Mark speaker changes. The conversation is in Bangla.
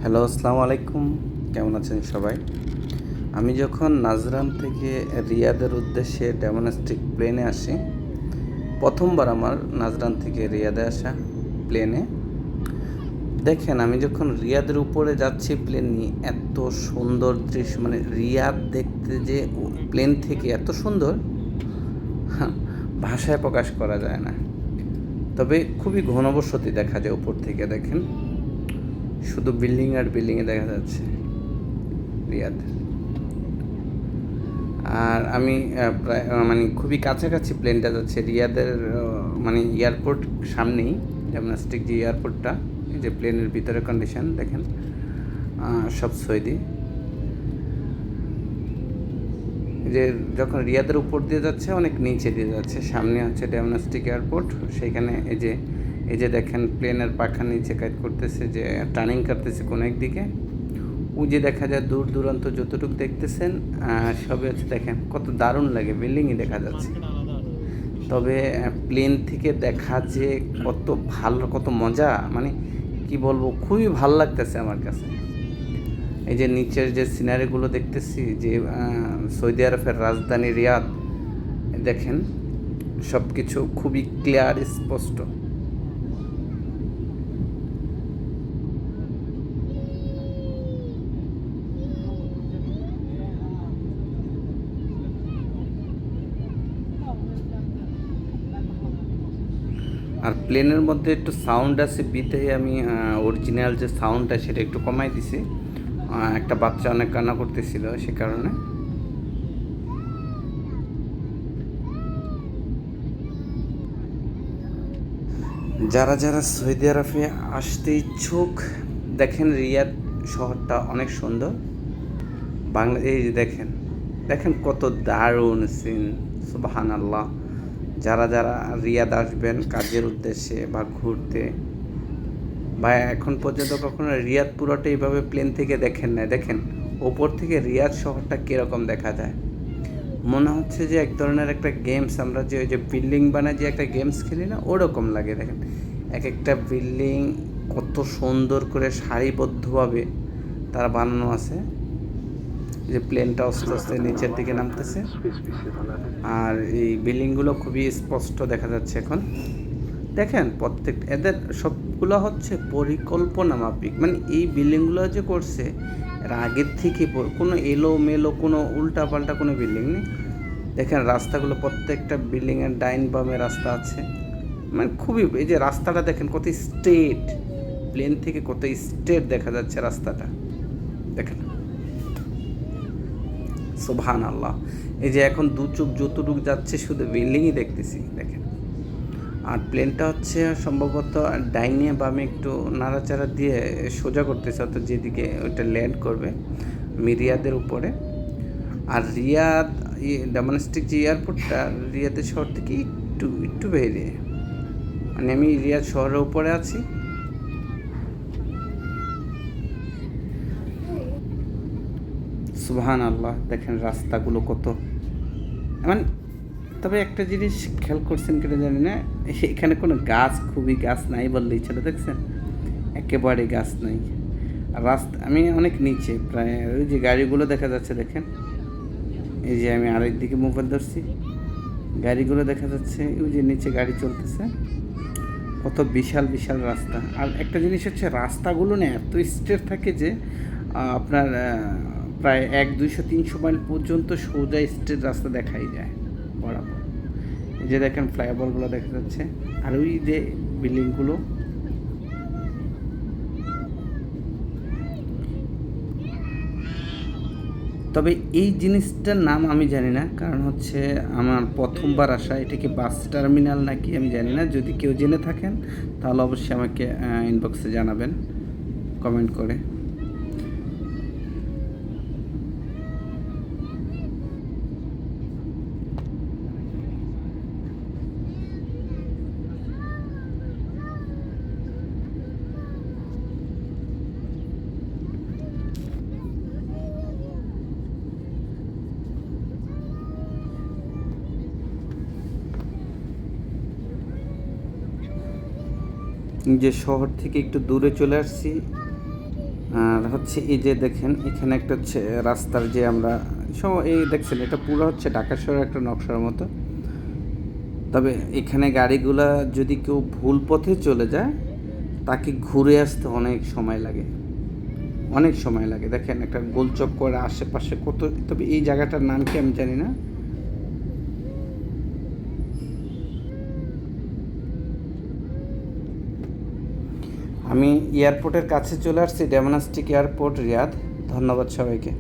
Speaker 1: হ্যালো, আসসালামু আলাইকুম। কেমন আছেন সবাই? আমি যখন নাজরান থেকে রিয়াদের উদ্দেশ্যে ডোমেস্টিক প্লেনে আসি, প্রথমবার আমার নাজরান থেকে রিয়াদে আসা প্লেনে। দেখেন, আমি যখন রিয়াদের উপরে যাচ্ছি প্লেন নিয়ে, এত সুন্দর দৃশ্য, মানে রিয়াদ দেখতে যে প্লেন থেকে এত সুন্দর, ভাষায় প্রকাশ করা যায় না। তবে খুবই ঘনবসতি দেখা যায় উপর থেকে। দেখেন, শুধু বিল্ডিং আর বিল্ডিংয়ে দেখা যাচ্ছে রিয়াদ। আর আমি প্রায় মানে খুবই কাছাকাছি প্লেনটা যাচ্ছে রিয়াদের, মানে এয়ারপোর্ট সামনেই, ডোমেস্টিক যে এয়ারপোর্টটা, এই যে প্লেনের ভিতরে কন্ডিশন দেখেন, সব সৌদি। যে যখন রিয়াদের উপর দিয়ে যাচ্ছে অনেক নিচে দিয়ে যাচ্ছে, সামনে হচ্ছে ডোমেস্টিক এয়ারপোর্ট। সেইখানে এই যে দেখেন প্লেনের পাখার নিচে কাজ করতেছে, যে টার্নিং করতেছে কোনো একদিকে। ওই যে দেখা যায় দূর দূরান্ত যতটুকু দেখতেছেন, সবই হচ্ছে, দেখেন কত দারুণ লাগে, বিল্ডিংই দেখা যাচ্ছে। তবে প্লেন থেকে দেখা যে কত ভালো, কত মজা, মানে কি বলবো, খুবই ভালো লাগতেছে আমার কাছে। এই যে নিচের যে সিনারিগুলো দেখতেছি, যে সৌদি আরবের রাজধানী রিয়াদ, দেখেন সব কিছু খুবই ক্লিয়ার, স্পষ্ট। আর প্লেনের মধ্যে একটু সাউন্ড আছে বিধায় আমি অরিজিনাল যে সাউন্ডটা সেটা একটু কমাই দিছি। একটা বাচ্চা অনেক কান্না করতেছিল, সে কারণে। যারা যারা সৌদি আরবে আসতে ইচ্ছুক, দেখেন রিয়াদ শহরটা অনেক সুন্দর। এই যে দেখেন, দেখেন কত দারুণ সিন, সুবহানাল্লাহ। যারা যারা রিয়াদ আসবেন কাজের উদ্দেশ্যে বা ঘুরতে, বা এখন পর্যন্ত কখনো রিয়াদ পুরোটা এইভাবে প্লেন থেকে দেখেন না, দেখেন ওপর থেকে রিয়াদ শহরটা কীরকম দেখা যায়। মনে হচ্ছে যে এক ধরনের একটা গেমস, আমরা যে ওই যে বিল্ডিং বানায় যে একটা গেমস খেলি না, ওরকম লাগে। দেখেন এক একটা বিল্ডিং কত সুন্দর করে সারিবদ্ধভাবে তারা বানানো আছে। যে প্লেনটা আস্তে আস্তে নিচের দিকে নামতেছে, আর এই বিল্ডিংগুলো খুবই স্পষ্ট দেখা যাচ্ছে এখন। দেখেন প্রত্যেক এদের সবগুলো হচ্ছে পরিকল্পনা মাফিক, মানে এই বিল্ডিংগুলো যে করছে এর আগের থেকে কোনো এলোমেলো, কোনো উল্টাপাল্টা কোনো বিল্ডিং নেই। দেখেন রাস্তাগুলো, প্রত্যেকটা বিল্ডিংয়ের ডাইন বামে রাস্তা আছে, মানে খুবই, এই যে রাস্তাটা দেখেন কত স্ট্রেট, প্লেন থেকে কত স্ট্রেট দেখা যাচ্ছে রাস্তাটা, দেখেন সুবহানাল্লাহ। এই যে এখন দু চোখ যতটুকু যাচ্ছে শুধু বিল্ডিংই দেখতেছি, দেখেন। আর প্লেনটা হচ্ছে সম্ভবত ডাইনে বামে একটু নাড়াচাড়া দিয়ে সোজা করতেছে, অর্থাৎ যেদিকে ওইটা ল্যান্ড করবে রিয়াদের উপরে। আর রিয়াদ ডোমেস্টিক যে এয়ারপোর্টটা রিয়াদের শহর থেকে একটু একটু বাইরে, মানে আমি রিয়াদ শহরের উপরে আছি। সুবহানাল্লাহ, দেখেন রাস্তাগুলো কত, মানে তবে একটা জিনিস খেয়াল করছেন কিনা জানি না, এখানে কোনো গাছ, খুবই গাছ নাই বললেই চলে, দেখছেন একেবারে গাছ নাই। আর রাস্তা, আমি অনেক নিচে, প্রায় ওই যে গাড়িগুলো দেখা যাচ্ছে, দেখেন এই যে আমি আরেক দিকে মোবাইল ধরছি, গাড়িগুলো দেখা যাচ্ছে, ওই যে নিচে গাড়ি চলতেছে, কত বিশাল বিশাল রাস্তা। আর একটা জিনিস হচ্ছে, রাস্তাগুলো না এত স্ট্রেট থাকে যে আপনার প্রায় 100-200-300 মাইল পর্যন্ত সোজা স্ট্রেট রাস্তা দেখাই যায় বরাবর। এই যে দেখেন ফ্লাইওভারগুলো দেখা যাচ্ছে, আর ওই যে বিল্ডিংগুলো। তবে এই জিনিসটার নাম আমি জানি না, কারণ হচ্ছে আমার প্রথমবার আসা। এটা কি বাস টার্মিনাল নাকি আমি জানি না। যদি কেউ জেনে থাকেন তাহলে অবশ্যই আমাকে ইনবক্সে জানাবেন কমেন্ট করে। যে শহর থেকে একটু দূরে চলে আসছি, আর হচ্ছে এই যে দেখেন এখানে একটা হচ্ছে রাস্তার যে আমরা সব এই দেখছেন এটা পুরো হচ্ছে ঢাকা শহরের একটা নকশার মতো। তবে এখানে গাড়িগুলা যদি কেউ ভুল পথে চলে যায় তাকে ঘুরে আসতে অনেক সময় লাগে, অনেক সময় লাগে। দেখেন একটা গোলচক্কর আশেপাশে কত, তবে এই জায়গাটার নাম কি আমি জানি না। আমি এয়ারপোর্টের কাছে চলে আসছি, ডেমোনাস্টিক এয়ারপোর্ট রিয়াদ। ধন্যবাদ সবাইকে।